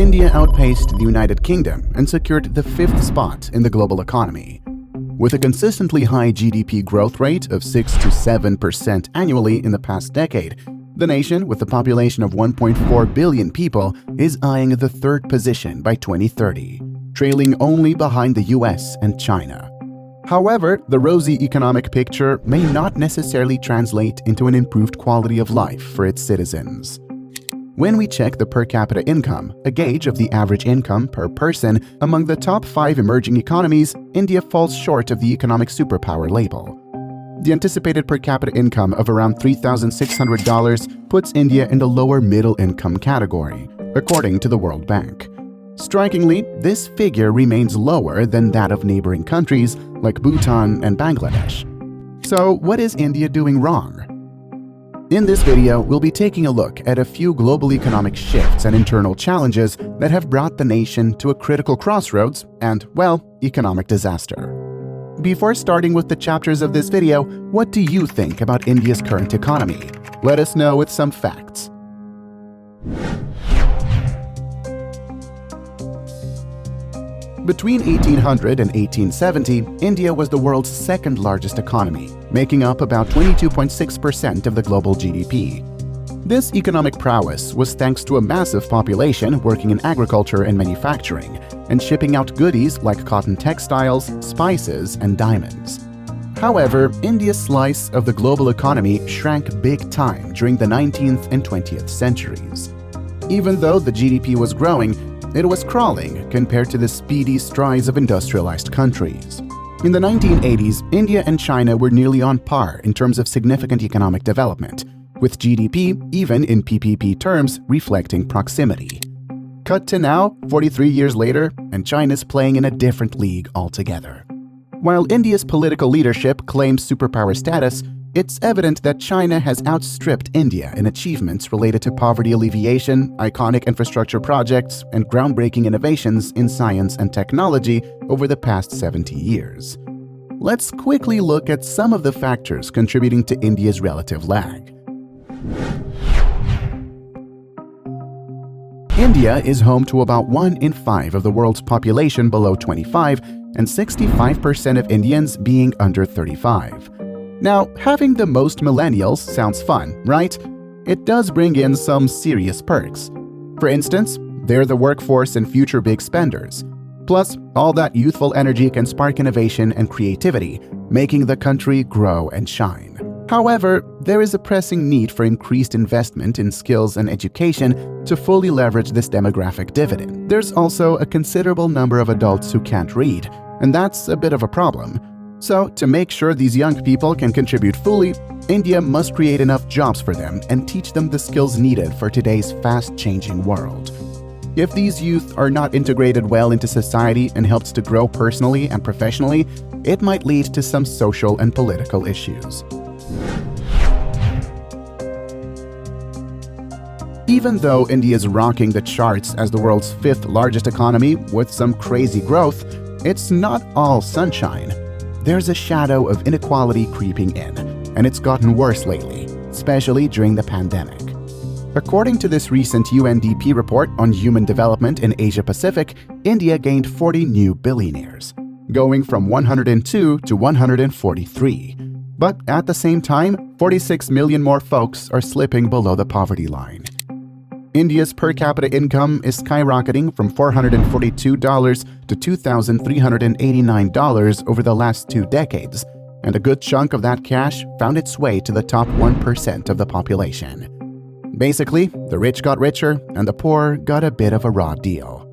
India outpaced the United Kingdom and secured the 5th spot in the global economy. With a consistently high GDP growth rate of 6 to 7% annually in the past decade, the nation, with a population of 1.4 billion people, is eyeing the 3rd position by 2030, trailing only behind the US and China. However, the rosy economic picture may not necessarily translate into an improved quality of life for its citizens. When we check the per capita income, a gauge of the average income per person among the top 5 emerging economies, India falls short of the economic superpower label. The anticipated per capita income of around $3,600 puts India in the lower middle income category, according to the World Bank. Strikingly, this figure remains lower than that of neighboring countries like Bhutan and Bangladesh. So, what is India doing wrong? In this video, we'll be taking a look at a few global economic shifts and internal challenges that have brought the nation to a critical crossroads and, well, economic disaster. Before starting with the chapters of this video, what do you think about India's current economy? Let us know with some facts. Between 1800 and 1870, India was the world's 2nd largest economy, making up about 22.6% of the global GDP. This economic prowess was thanks to a massive population working in agriculture and manufacturing, and shipping out goodies like cotton textiles, spices, and diamonds. However, India's slice of the global economy shrank big time during the 19th and 20th centuries. Even though the GDP was growing, it was crawling compared to the speedy strides of industrialized countries. In the 1980s, India and China were nearly on par in terms of significant economic development, with GDP, even in PPP terms, reflecting proximity. Cut to now, 43 years later, and China's playing in a different league altogether. While India's political leadership claims superpower status, it's evident that China has outstripped India in achievements related to poverty alleviation, iconic infrastructure projects, and groundbreaking innovations in science and technology over the past 70 years. Let's quickly look at some of the factors contributing to India's relative lag. India is home to about 1 in 5 of the world's population below 25, and 65% of Indians being under 35. Now, having the most millennials sounds fun, right? It does bring in some serious perks. For instance, they're the workforce and future big spenders. Plus, all that youthful energy can spark innovation and creativity, making the country grow and shine. However, there is a pressing need for increased investment in skills and education to fully leverage this demographic dividend. There's also a considerable number of adults who can't read, and that's a bit of a problem. So, to make sure these young people can contribute fully, India must create enough jobs for them and teach them the skills needed for today's fast-changing world. If these youth are not integrated well into society and helped to grow personally and professionally, it might lead to some social and political issues. Even though India is rocking the charts as the world's 5th largest economy with some crazy growth, it's not all sunshine. There's a shadow of inequality creeping in, and it's gotten worse lately, especially during the pandemic. According to this recent UNDP report on human development in Asia-Pacific, India gained 40 new billionaires, going from 102 to 143. But at the same time, 46 million more folks are slipping below the poverty line. India's per capita income is skyrocketing from $442 to $2,389 over the last 2 decades, and a good chunk of that cash found its way to the top 1% of the population. Basically, the rich got richer and the poor got a bit of a raw deal.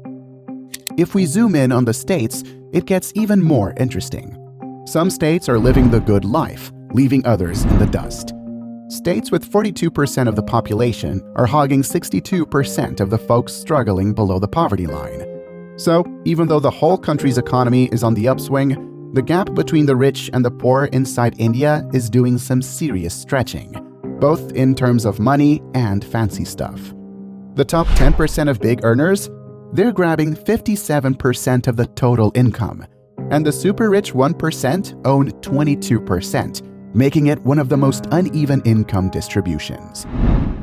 If we zoom in on the states, it gets even more interesting. Some states are living the good life, leaving others in the dust. States with 42% of the population are hogging 62% of the folks struggling below the poverty line. So, even though the whole country's economy is on the upswing, the gap between the rich and the poor inside India is doing some serious stretching, both in terms of money and fancy stuff. The top 10% of big earners, they're grabbing 57% of the total income, and the super rich 1% own 22%, making it one of the most uneven income distributions.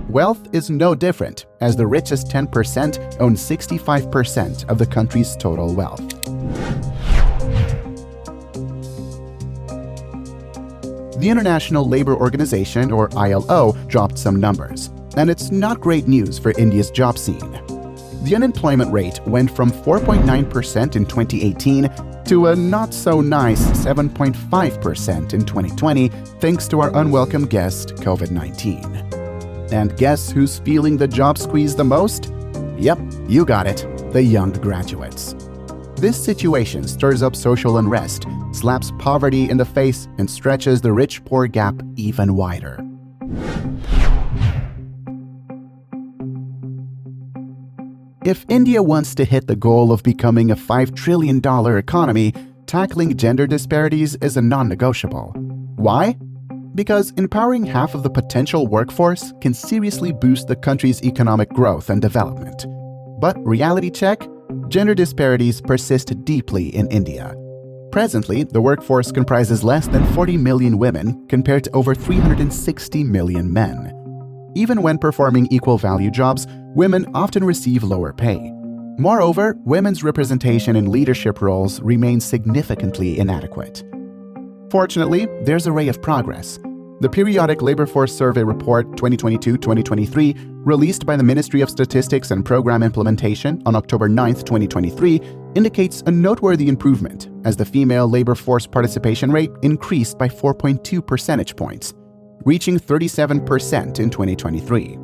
Wealth is no different, as the richest 10% own 65% of the country's total wealth. The International Labour Organization, or ILO, dropped some numbers, and it's not great news for India's job scene. The unemployment rate went from 4.9% in 2018 to a not-so-nice 7.5% in 2020, thanks to our unwelcome guest, COVID-19. And guess who's feeling the job squeeze the most? Yep, you got it, the young graduates. This situation stirs up social unrest, slaps poverty in the face, and stretches the rich-poor gap even wider. If India wants to hit the goal of becoming a $5 trillion economy, tackling gender disparities is a non-negotiable. Why? Because empowering half of the potential workforce can seriously boost the country's economic growth and development. But reality check? Gender disparities persist deeply in India. Presently, the workforce comprises less than 40 million women compared to over 360 million men. Even when performing equal-value jobs, women often receive lower pay. Moreover, women's representation in leadership roles remains significantly inadequate. Fortunately, there's a ray of progress. The periodic Labor Force Survey Report 2022-2023, released by the Ministry of Statistics and Program Implementation on October 9, 2023, indicates a noteworthy improvement as the female labor force participation rate increased by 4.2 percentage points, reaching 37% in 2023.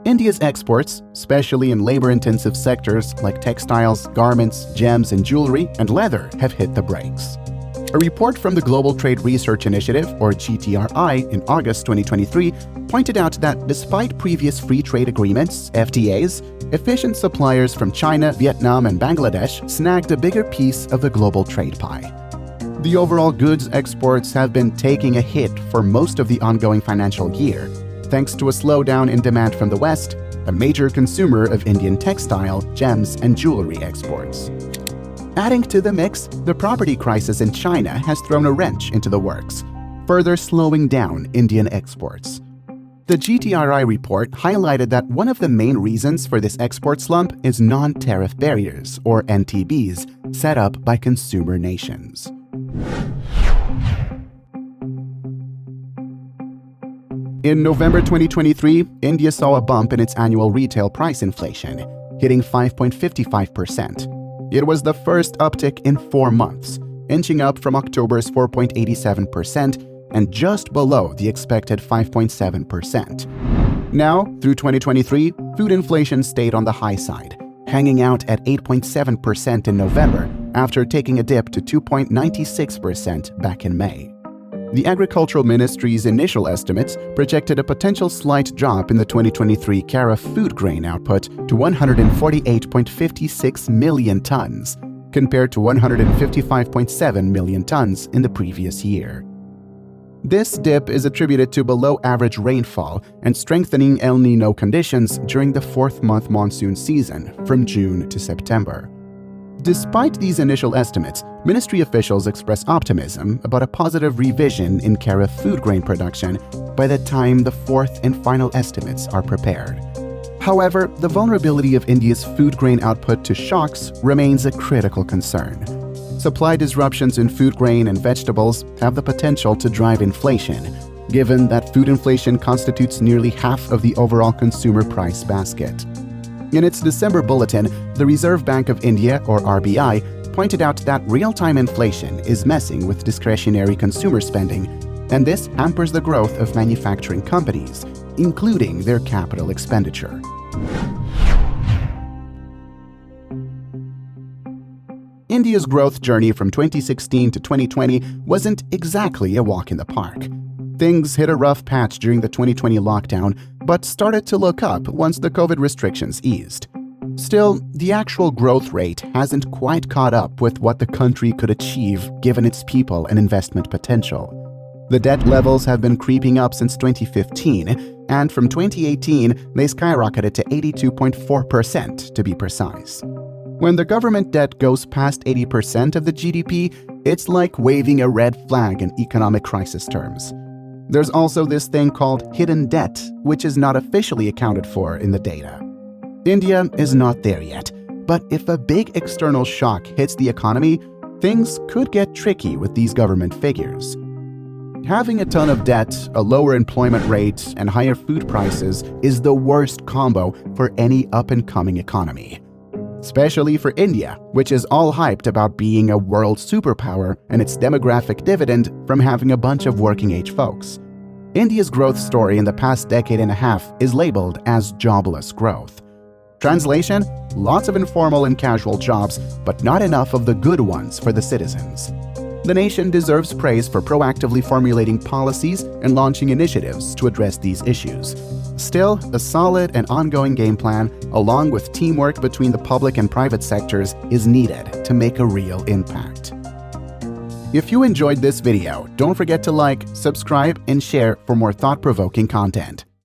India's exports, especially in labor-intensive sectors like textiles, garments, gems and jewelry, and leather, have hit the brakes. A report from the Global Trade Research Initiative, or GTRI, in August 2023 pointed out that despite previous free trade agreements, FTAs, efficient suppliers from China, Vietnam, and Bangladesh snagged a bigger piece of the global trade pie. The overall goods exports have been taking a hit for most of the ongoing financial year, thanks to a slowdown in demand from the West, a major consumer of Indian textile, gems, and jewelry exports. Adding to the mix, the property crisis in China has thrown a wrench into the works, further slowing down Indian exports. The GTRI report highlighted that one of the main reasons for this export slump is non-tariff barriers, or NTBs, set up by consumer nations. In November 2023, India saw a bump in its annual retail price inflation, hitting 5.55%. It was the first uptick in 4 months, inching up from October's 4.87% and just below the expected 5.7%. Now, through 2023, food inflation stayed on the high side, hanging out at 8.7% in November after taking a dip to 2.96% back in May. The Agricultural Ministry's initial estimates projected a potential slight drop in the 2023 Kharif food grain output to 148.56 million tons, compared to 155.7 million tons in the previous year. This dip is attributed to below-average rainfall and strengthening El Niño conditions during the fourth-month monsoon season from June to September. Despite these initial estimates, ministry officials express optimism about a positive revision in Kharif food grain production by the time the fourth and final estimates are prepared. However, the vulnerability of India's food grain output to shocks remains a critical concern. Supply disruptions in food grain and vegetables have the potential to drive inflation, given that food inflation constitutes nearly half of the overall consumer price basket. In its December bulletin, the Reserve Bank of India, or RBI, pointed out that real-time inflation is messing with discretionary consumer spending, and this hampers the growth of manufacturing companies, including their capital expenditure. India's growth journey from 2016 to 2020 wasn't exactly a walk in the park. Things hit a rough patch during the 2020 lockdown, but started to look up once the COVID restrictions eased. Still, the actual growth rate hasn't quite caught up with what the country could achieve given its people and investment potential. The debt levels have been creeping up since 2015, and from 2018, they skyrocketed to 82.4% to be precise. When the government debt goes past 80% of the GDP, it's like waving a red flag in economic crisis terms. There's also this thing called hidden debt, which is not officially accounted for in the data. India is not there yet, but if a big external shock hits the economy, things could get tricky with these government figures. Having a ton of debt, a lower employment rate, and higher food prices is the worst combo for any up-and-coming economy. Especially for India, which is all hyped about being a world superpower and its demographic dividend from having a bunch of working-age folks. India's growth story in the past decade and a half is labeled as jobless growth. Translation: lots of informal and casual jobs, but not enough of the good ones for the citizens. The nation deserves praise for proactively formulating policies and launching initiatives to address these issues. Still, a solid and ongoing game plan, along with teamwork between the public and private sectors, is needed to make a real impact. If you enjoyed this video, don't forget to like, subscribe, and share for more thought-provoking content.